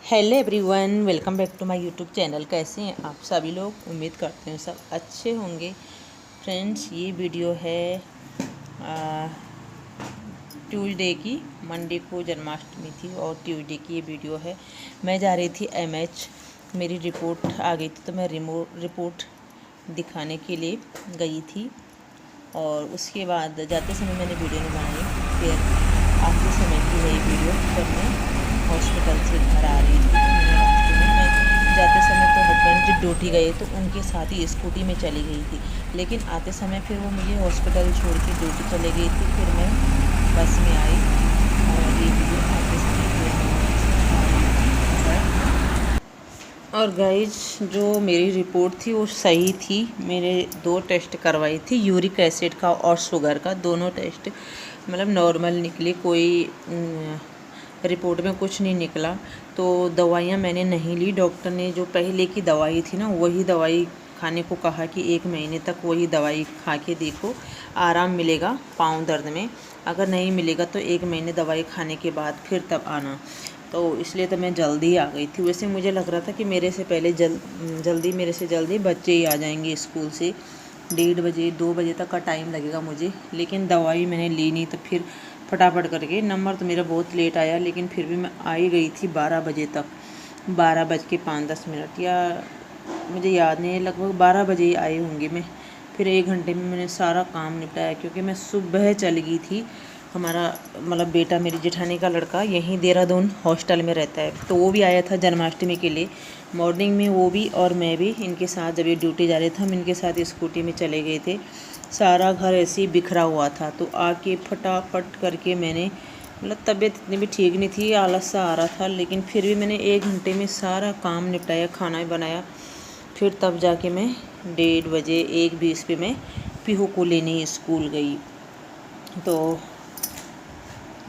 Hello everyone, welcome back to my YouTube channel. कैसे हैं आप सभी लोग? उम्मीद करते हैं सब अच्छे होंगे। फ्रेंड्स, ये वीडियो है ट्यूसडे की। मंडे को जन्माष्टमी थी और ट्यूसडे की ये वीडियो है। मैं जा रही थी एमएच, मेरी रिपोर्ट आ गई थी तो मैं रिपोर्ट दिखाने के लिए गई थी। और उसके बाद जाते समय मैंने वीडियो नहीं बनाई, फिर आते समय की है ये वीडियो। जब मैं हॉस्पिटल से घर आ रही थी तो मैंने रास्ते में मैं जाते समय तो हस्बैंड जी ड्यूटी गए तो उनके साथ ही स्कूटी में चली गई थी, लेकिन आते समय फिर वो मुझे हॉस्पिटल छोड़ के ड्यूटी चले गई थी। फिर मैं बस में आई और ये वीडियो आते समय फिर मैं और गाइज, जो मेरी रिपोर्ट थी वो सही थी। मेरे 2 टेस्ट करवाई थी, यूरिक एसिड का और शुगर का। दोनों टेस्ट मतलब नॉर्मल निकले, कोई रिपोर्ट में कुछ नहीं निकला। तो दवाइयाँ मैंने नहीं ली। डॉक्टर ने जो पहले की दवाई थी ना, वही दवाई खाने को कहा कि 1 महीने तक वही दवाई खा के देखो, आराम मिलेगा पाँव दर्द में। अगर नहीं मिलेगा तो 1 महीने दवाई खाने के बाद फिर तब आना। तो इसलिए तो मैं जल्दी आ गई थी। वैसे मुझे लग रहा था कि मेरे से पहले मेरे से जल्दी बच्चे ही आ जाएंगे स्कूल से। 1:30 बजे 2 बजे तक का टाइम लगेगा मुझे, लेकिन दवाई मैंने ली नहीं। तो फिर फटाफट करके, नंबर तो मेरा बहुत लेट आया, लेकिन फिर भी मैं आई गई थी 12 बजे तक। 12:05 या मुझे याद नहीं है, लगभग 12 बजे ही आई होंगी मैं। फिर 1 घंटे में मैंने सारा काम निपटाया, क्योंकि मैं सुबह चल गई थी। हमारा मतलब बेटा, मेरी जेठानी का लड़का, यहीं देहरादून हॉस्टल में रहता है, तो वो भी आया था जन्माष्टमी के लिए। मॉर्निंग में वो भी और मैं भी इनके साथ, जब ये ड्यूटी जा रहे थे, हम इनके साथ स्कूटी में चले गए थे। सारा घर ऐसे ही बिखरा हुआ था, तो आके फटाफट करके मैंने, मतलब तबीयत इतनी भी ठीक नहीं थी, आलस सा आ रहा था, लेकिन फिर भी मैंने 1 घंटे में सारा काम निपटाया, खाना भी बनाया। फिर तब जाके मैं 1:30 बजे 1:20 पे मैं पीहू को लेने स्कूल गई। तो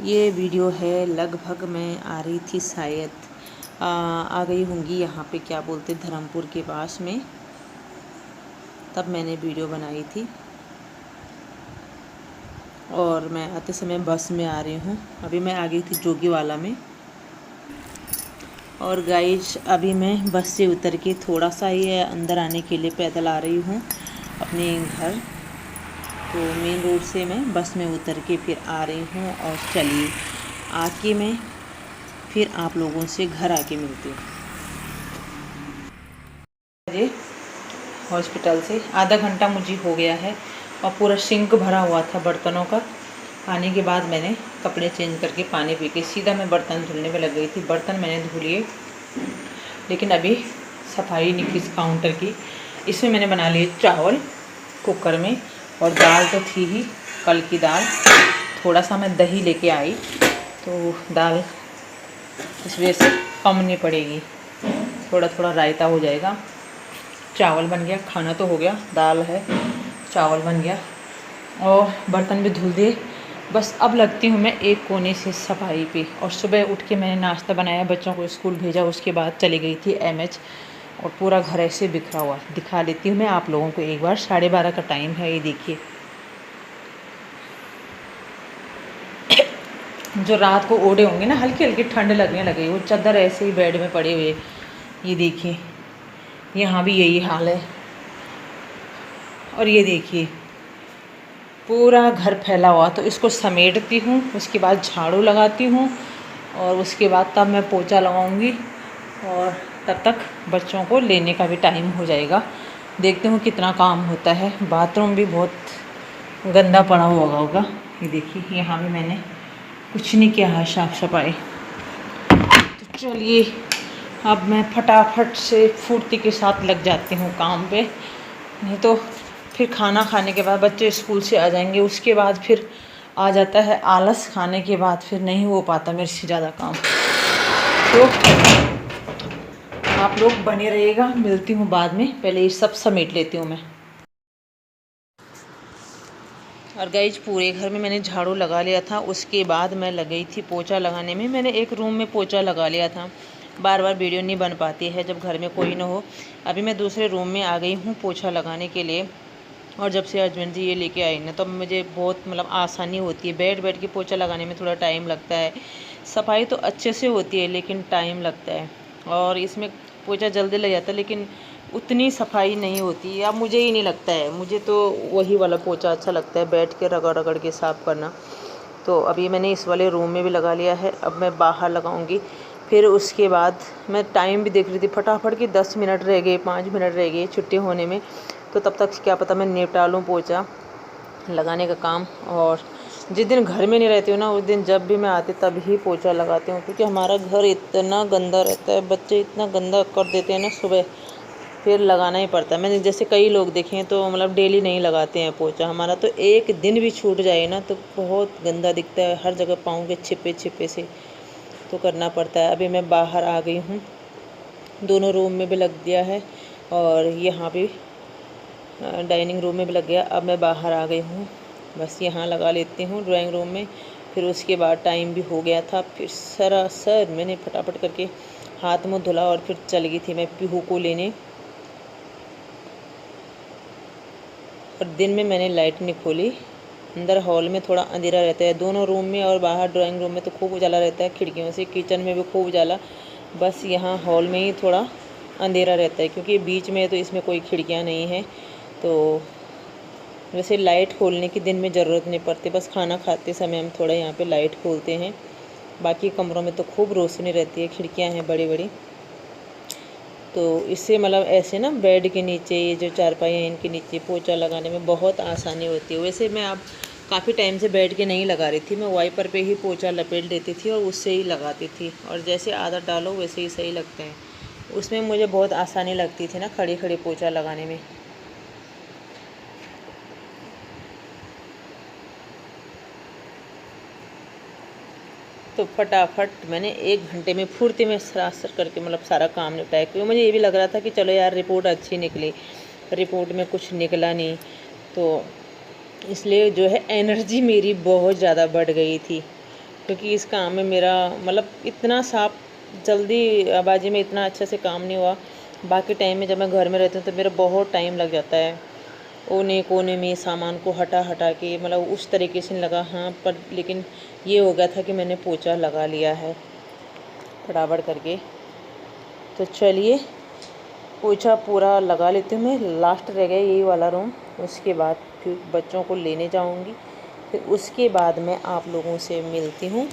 ये वीडियो है, लगभग मैं आ रही थी शायद आ गई होंगी यहाँ पे, क्या बोलते, धर्मपुर के पास में। तब मैंने वीडियो बनाई थी और मैं आते समय बस में आ रही हूँ। अभी मैं आ गई थी जोगीवाला में। और गाइज, अभी मैं बस से उतर के थोड़ा सा ही है अंदर आने के लिए पैदल आ रही हूँ अपने घर। तो मेन रोड से मैं बस में उतर के फिर आ रही हूँ। और चलिए आके मैं फिर आप लोगों से घर आके मिलती हूँ। मुझे हॉस्पिटल से आधा घंटा मुझे हो गया है और पूरा सिंक भरा हुआ था बर्तनों का। आने के बाद मैंने कपड़े चेंज करके पानी पी के सीधा मैं बर्तन धुलने में लग गई थी। बर्तन मैंने धो लिए, लेकिन अभी सफाई नहीं की इस काउंटर की। इसमें मैंने बना लिए चावल कुकर में, और दाल तो थी ही कल की दाल। थोड़ा सा मैं दही लेके आई, तो दाल इस वजह से कम नहीं पड़ेगी, थोड़ा थोड़ा रायता हो जाएगा। चावल बन गया, खाना तो हो गया, दाल है, चावल बन गया और बर्तन भी धुल दिए। बस अब लगती हूँ मैं एक कोने से सफाई पे। और सुबह उठ के मैंने नाश्ता बनाया, बच्चों को स्कूल भेजा, उसके बाद चली गई थी एमएच। और पूरा घर ऐसे बिखरा हुआ। दिखा देती हूँ मैं आप लोगों को एक बार। 12:30 का टाइम है, ये देखिए। जो रात को ओढ़े होंगे ना, हल्की हल्की ठंड लगने लगी, वो चादर ऐसे ही बेड में पड़े हुए। ये देखिए, यहाँ भी यही हाल है। और ये देखिए, पूरा घर फैला हुआ। तो इसको समेटती हूँ, उसके बाद झाड़ू लगाती हूँ, और उसके बाद तब मैं पोछा लगाऊंगी। और तब तक बच्चों को लेने का भी टाइम हो जाएगा। देखती हूँ कितना काम होता है। बाथरूम भी बहुत गंदा पड़ा हुआ होगा। ये देखिए, यहाँ भी मैंने कुछ नहीं किया है साफ सफाई। तो चलिए अब मैं फटाफट से फुर्ती के साथ लग जाती हूँ काम पे, नहीं तो फिर खाना खाने के बाद बच्चे स्कूल से आ जाएंगे, उसके बाद फिर आ जाता है आलस। खाने के बाद फिर नहीं हो पाता मेरे से ज़्यादा काम। तो आप लोग बने रहिएगा, मिलती हूँ बाद में। पहले ये सब समेट लेती हूँ मैं। और गाइज, पूरे घर में मैंने झाड़ू लगा लिया था। उसके बाद मैं लगी थी पोछा लगाने में। मैंने एक रूम में पोछा लगा लिया था। बार बार वीडियो नहीं बन पाती है जब घर में कोई ना हो। अभी मैं दूसरे रूम में आ गई हूँ पोछा लगाने के लिए। और जब से हस्बैंड जी ये लेके आए ना, तो मुझे बहुत मतलब आसानी होती है। बैठ बैठ के पोछा लगाने में थोड़ा टाइम लगता है। सफाई तो अच्छे से होती है, लेकिन टाइम लगता है। और इसमें पोछा जल्दी लग जाता है, लेकिन उतनी सफाई नहीं होती। अब मुझे ही नहीं लगता है, मुझे तो वही वाला पोछा अच्छा लगता है, बैठ के रगड़ रगड़ के साफ़ करना। तो अभी मैंने इस वाले रूम में भी लगा लिया है, अब मैं बाहर लगाऊंगी। फिर उसके बाद मैं टाइम भी देख रही थी, फटाफट के 10 मिनट रह गए, 5 मिनट रह गए छुट्टी होने में, तो तब तक क्या पता मैं निपटा लूँ पोछा लगाने का काम। और जिस दिन घर में नहीं रहती हूँ ना, उस दिन जब भी मैं आती तब ही पोछा लगाती हूँ, क्योंकि हमारा घर इतना गंदा रहता है, बच्चे इतना गंदा कर देते हैं ना, सुबह फिर लगाना ही पड़ता है। मैंने जैसे कई लोग देखे हैं तो मतलब डेली नहीं लगाते हैं पोछा, हमारा तो एक दिन भी छूट जाए ना तो बहुत गंदा दिखता है, हर जगह पाँव के छिपे छिपे से, तो करना पड़ता है। अभी मैं बाहर आ गई हूँ, दोनों रूम में भी लग गया है और यहाँ भी डाइनिंग रूम में भी लग गया। अब मैं बाहर आ गई हूँ, बस यहाँ लगा लेती हूँ ड्राइंग रूम में। फिर उसके बाद टाइम भी हो गया था, फिर सरासर मैंने फटाफट करके हाथ मुँह धुला और फिर चल गई थी मैं पीहू को लेने। और दिन में मैंने लाइट नहीं खोली, अंदर हॉल में थोड़ा अंधेरा रहता है, दोनों रूम में और बाहर ड्राइंग रूम में तो खूब उजाला रहता है खिड़कियों से, किचन में भी खूब उजाला, बस यहाँ हॉल में ही थोड़ा अंधेरा रहता है क्योंकि बीच में तो इसमें कोई खिड़कियाँ नहीं हैं। तो वैसे लाइट खोलने की दिन में ज़रूरत नहीं पड़ती, बस खाना खाते समय हम थोड़ा यहाँ पे लाइट खोलते हैं, बाकी कमरों में तो खूब रोशनी रहती है, खिड़कियाँ हैं बड़ी बड़ी। तो इससे मतलब ऐसे ना बेड के नीचे, ये जो चारपाई है इनके नीचे पोछा लगाने में बहुत आसानी होती है। वैसे मैं अब काफ़ी टाइम से बेड के नहीं लगा रही थी, मैं वाइपर पे ही पोछा लपेट देती थी और उससे ही लगाती थी, और जैसे आदत डालो वैसे ही सही लगता है। उसमें मुझे बहुत आसानी लगती थी ना खड़ी खड़ी पोछा लगाने में। तो फटाफट मैंने 1 घंटे में फुर्ती में सरासर करके मतलब सारा काम निपटाया, क्योंकि मुझे ये भी लग रहा था कि चलो यार रिपोर्ट अच्छी निकली, रिपोर्ट में कुछ निकला नहीं, तो इसलिए जो है एनर्जी मेरी बहुत ज़्यादा बढ़ गई थी, क्योंकि इस काम में मेरा मतलब इतना साफ जल्दी आबाजी में इतना अच्छे से काम नहीं हुआ। बाकी टाइम में जब मैं घर में रहती हूँ तो मेरा बहुत टाइम लग जाता है कोने कोने में सामान को हटा हटा के, मतलब उस तरीके से लगा। हाँ, पर लेकिन ये हो गया था कि मैंने पोछा लगा लिया है फटाफट करके। तो चलिए पोछा पूरा लगा लेती हूँ मैं, लास्ट रह गया यही वाला रूम, उसके बाद फिर बच्चों को लेने जाऊँगी, फिर उसके बाद मैं आप लोगों से मिलती हूँ।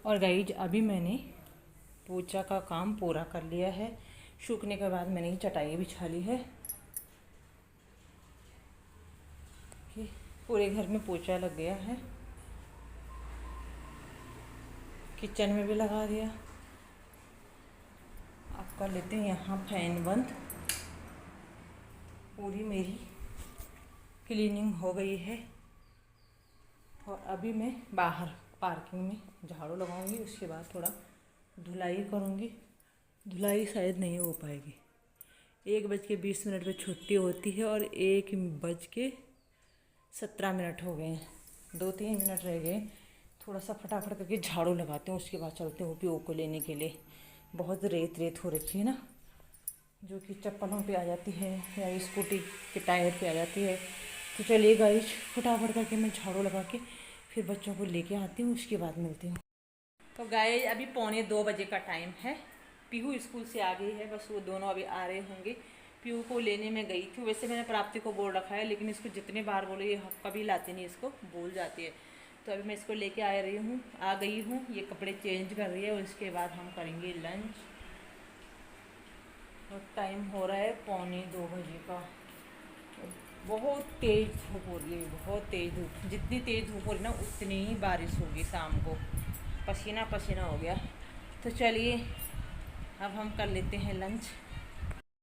और गाइज अभी मैंने पोछा का काम पूरा कर लिया है, सूखने के बाद मैंने चटाई बिछा ली है कि पूरे घर में पोछा लग गया है, किचन में भी लगा दिया। अब कर लेते हैं यहाँ फैन बंद। पूरी मेरी क्लीनिंग हो गई है और अभी मैं बाहर पार्किंग में झाड़ू लगाऊंगी, उसके बाद थोड़ा धुलाई करूंगी। धुलाई शायद नहीं हो पाएगी, 1:20 पे छुट्टी होती है और 1:17 हो गए हैं, 2-3 मिनट रह गए। थोड़ा सा फटाफट करके झाड़ू लगाते हैं, उसके बाद चलते हैं पीओ को लेने के लिए। बहुत रेत रेत हो रखी है ना, जो कि चप्पलों पे आ जाती है या स्कूटी के टायर पे आ जाती है। तो चलिए गाइस फटाफट करके मैं झाड़ू लगा के फिर बच्चों को लेके आती हूँ, उसके बाद मिलती हूँ। तो गाइस अभी 1:45 का टाइम है, पीहू स्कूल से आ गई है, बस वो दोनों अभी आ रहे होंगे। पीहू को लेने में गई थी, वैसे मैंने प्राप्ति को बोल रखा है, लेकिन इसको जितने बार बोले ये कभी लाती नहीं, इसको भूल जाती है। तो अभी मैं इसको लेके आ गई हूँ, ये कपड़े चेंज कर रही है, उसके बाद हम करेंगे लंच। और टाइम हो रहा है 1:45 का। बहुत तेज़ धूप हो रही है, बहुत तेज़ धूप, जितनी तेज़ धूप हो रही ना उतनी ही बारिश होगी शाम को, पसीना पसीना हो गया। तो चलिए अब हम कर लेते हैं लंच।